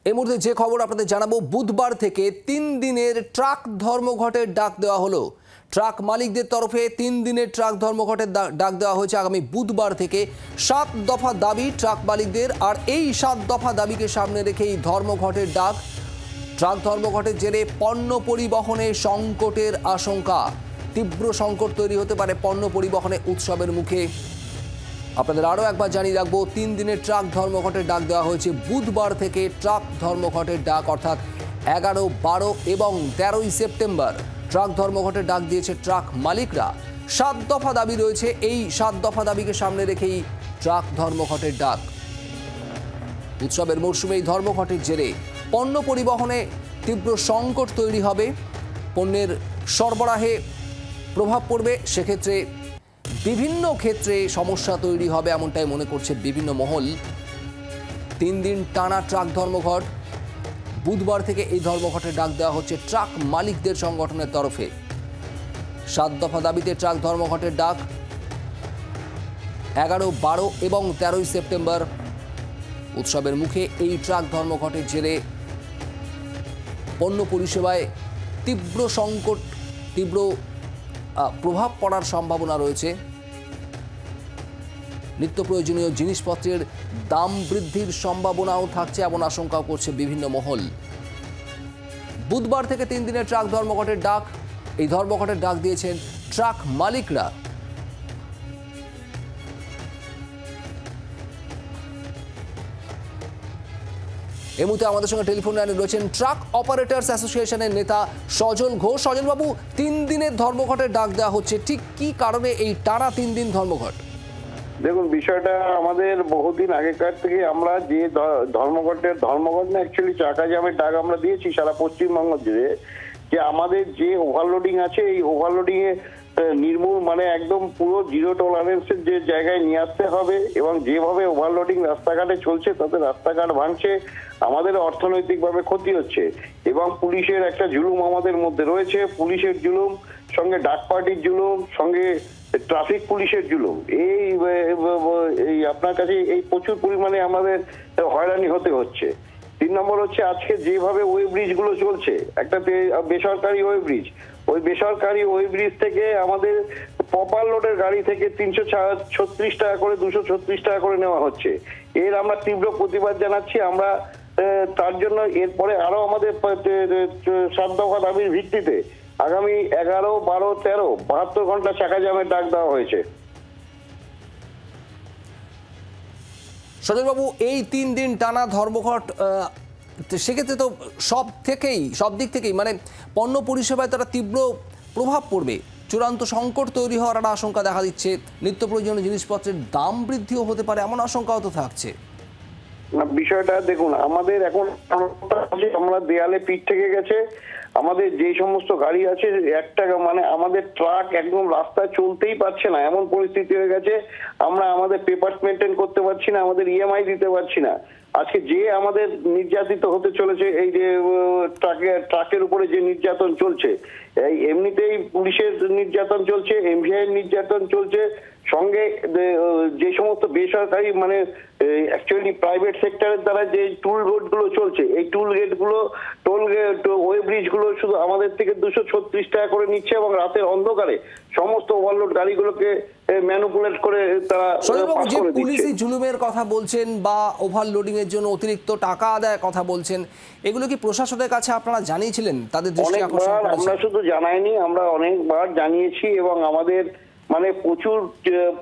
এই মুহূর্তে যে খবর আপনাদের জানাবো, বুধবার থেকে 3 দিনের ট্রাক ধর্মঘটের ডাক দেওয়া হলো। ট্রাক মালিকদের তরফে 3 দিনের ট্রাক ধর্মঘটের ডাক দেওয়া হয়েছে আগামী বুধবার থেকে। 7 দফা দাবি ট্রাক মালিকদের, আর এই 7 দফা দাবিকে সামনে রেখে এই ধর্মঘটের ডাক। ট্রাক ধর্মঘটের জেরে পণ্য পরিবহনে সংকটের আশঙ্কা। তীব্র সংকট তৈরি হতে পারে পণ্য পরিবহনে উৎসবের মুখে। আপনাদের আরও একবার জানিয়ে রাখবো, 3 দিনের ট্রাক ধর্মঘটের ডাক দেওয়া হয়েছে বুধবার থেকে। ট্রাক ধর্মঘটের ডাক অর্থাৎ 11, 12 এবং 13ই সেপ্টেম্বর ট্রাক ধর্মঘটের ডাক দিয়েছে ট্রাক মালিকরা। 7 দফা দাবি রয়েছে, এই 7 দফা দাবিকে সামনে রেখেই ট্রাক ধর্মঘটের ডাক। উৎসবের মরশুমে এই ধর্মঘটের জেরে পণ্য পরিবহনে তীব্র সংকট তৈরি হবে, পণ্যের সরবরাহে প্রভাব পড়বে, সেক্ষেত্রে বিভিন্ন ক্ষেত্রে সমস্যা তৈরি হবে এমনটাই মনে করছে বিভিন্ন মহল। 3 দিন টানা ট্রাক ধর্মঘট, বুধবার থেকে এই ধর্মঘটের ডাক দেওয়া হচ্ছে ট্রাক মালিকদের সংগঠনের তরফে। 7 দফা দাবিতে ট্রাক ধর্মঘটের ডাক 11, 12 এবং 13ই সেপ্টেম্বর। উৎসবের মুখে এই ট্রাক ধর্মঘটের জেরে পণ্য পরিষেবায় তীব্র সংকট, তীব্র প্রভাব পড়ার সম্ভাবনা রয়েছে। নিত্য প্রয়োজনীয় জিনিসপত্রের দাম বৃদ্ধির সম্ভাবনাও থাকছে এমন আশঙ্কাও করছে বিভিন্ন মহল। বুধবার থেকে 3 দিনের ট্রাক ধর্মঘটের ডাক, এই ধর্মঘটের ডাক দিয়েছেন ট্রাক মালিকরা। এই মুহূর্তে আমাদের সঙ্গে টেলিফোন লাইনে রয়েছেন ট্রাক অপারেটর্স অ্যাসোসিয়েশনের নেতা সজল ঘোষ। সজলবাবু, 3 দিনের ধর্মঘটের ডাক দেওয়া হচ্ছে, ঠিক কি কারণে এই টানা 3 দিন ধর্মঘট? দেখুন, বিষয়টা আমাদের বহুদিন আগেকার থেকে আমরা যে ধর্মঘট না, অ্যাকচুয়ালি চাকা জ্যামের ডাক আমরা দিয়েছি সারা পশ্চিমবঙ্গ জুড়ে, যে আমাদের যে ওভারলোডিং আছে এই ওভারলোডিং এ নির্মূল, মানে একদম পুরো জিরো টলারেন্সের যে জায়গায় নিয়ে আসতে হবে। এবং যেভাবে ওভারলোডিং রাস্তাঘাটে চলছে তাতে রাস্তাঘাট ভাঙছে, আমাদের অর্থনৈতিকভাবে ক্ষতি হচ্ছে। এবং পুলিশের একটা জুলুম আমাদের মধ্যে রয়েছে, পুলিশের জুলুম সঙ্গে ডাক পার্টির জুলুম সঙ্গে ট্রাফিক পুলিশের জুলুম, এই আপনার কাছে এই প্রচুর পরিমাণে আমাদের হয়রানি হতে হচ্ছে। 3 নম্বর হচ্ছে আজকে যেভাবে ওই ব্রিজ গুলো চলছে, একটা বেসরকারি ওই ব্রিজ, ওই বেসরকারি ওই ব্রিজ থেকে আমাদের প্রপার লোডের গাড়ি থেকে 336 টাকা করে 236 টাকা করে নেওয়া হচ্ছে। এর আমরা তীব্র প্রতিবাদ জানাচ্ছি। আমরা তার জন্য এরপরে আরো আমাদের 7 দফা দাবির ভিত্তিতে আগামী 11, 12, 13 72 ঘন্টা চাকা জ্যামের ডাক দেওয়া হয়েছে। সজলবাবু, এই 3 দিন টানা ধর্মঘট, সেক্ষেত্রে তো সব দিক থেকেই মানে পণ্য পরিষেবায় তারা তীব্র প্রভাব পড়বে, চূড়ান্ত সংকট তৈরি হওয়ার একটা আশঙ্কা দেখা দিচ্ছে। নিত্য প্রয়োজনীয় জিনিসপত্রের দাম বৃদ্ধিও হতে পারে এমন আশঙ্কাও তো থাকছে। না, বিষয়টা দেখুন, আমাদের এখন আমরা দেয়ালে পিঠ থেকে গেছে। আমাদের যে সমস্ত গাড়ি আছে একটা, মানে আমাদের ট্রাক একদম রাস্তায় চলতেই পারছে না, এমন পরিস্থিতি হয়ে গেছে। আমরা আমাদের পেপার মেনটেন করতে পারছি না, আমাদের ইএমআই দিতে পারছি না। আজকে যে আমাদের নির্যাতিত হতে চলেছে, এই যে ট্রাকের উপরে যে নির্যাতন চলছে, এই এমনিতেই পুলিশের নির্যাতন চলছে, এমভিআই নির্যাতন চলছে, সঙ্গে যে সমস্ত বেসরকারি মানে অ্যাকচুয়ালি প্রাইভেট সেক্টরের দ্বারা যে টুল রোড গুলো চলছে, এই টুল গেট গুলো, টোল গেট, ওয়ে ব্রিজ গুলো শুধু আমাদের থেকে 236 টাকা করে নিচ্ছে এবং রাতের অন্ধকারে সমস্ত ওভারলোড গাড়িগুলোকে ম্যানিপুলেট করে তারা যে পুলিশি জুলুমের কথা বলছেন বা ওভারলোডিং এর জন্য অতিরিক্ত টাকা আদায়ের কথা বলছেন, এগুলো কি প্রশাসনের কাছে আপনারা জানিয়েছিলেন? তাদের দৃষ্টি আকর্ষণ করেছেন? আমরা শুধু জানাইনি, আমরা অনেকবার জানিয়েছি এবং আমাদের মানে প্রচুর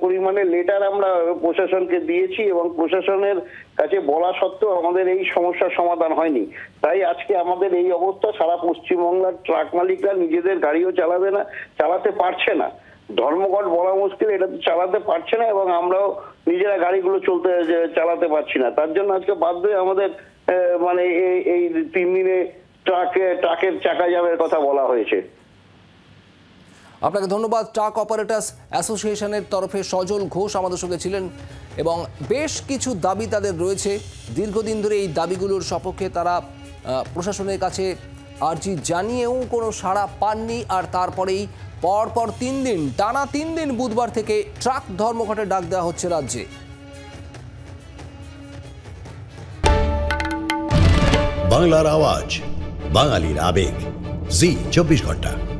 পরিমাণে লেটার আমরা প্রশাসনকে দিয়েছি এবং প্রশাসনের কাছে বলা সত্ত্বেও আমাদের এই সমস্যার সমাধান হয়নি। তাই আজকে আমাদের এই অবস্থা। সারা পশ্চিমবাংলার ট্রাক মালিকরা নিজেদের গাড়িও চালাতে পারছে না। ধর্মঘট বলা মুশকিল, এটা চালাতে পারছে না এবং আমরাও নিজেরা গাড়িগুলো চালাতে পারছি না। তার জন্য আজকে বাধ্য হয়ে আমাদের মানে এই 3 দিনে ট্রাকের চাকা জ্যামের কথা বলা হয়েছে। আপনাকে ধন্যবাদ। ট্রাক অপারেটর্স অ্যাসোসিয়েশনের তরফে সজল ঘোষ আমাদের সঙ্গে ছিলেন এবং বেশ কিছু দাবি তাদের রয়েছে। দীর্ঘদিন ধরে এই দাবিগুলোর সপক্ষে তারা প্রশাসনের কাছে আর্জি জানিয়েও কোনো সাড়া পাননি, আর তারপরেই পরপর 3 দিন, টানা 3 দিন বুধবার থেকে ট্রাক ধর্মঘটের ডাক দেওয়া হচ্ছে রাজ্যে। বাংলার আওয়াজ, বাঙালির আবেগ, জি 24 ঘন্টা।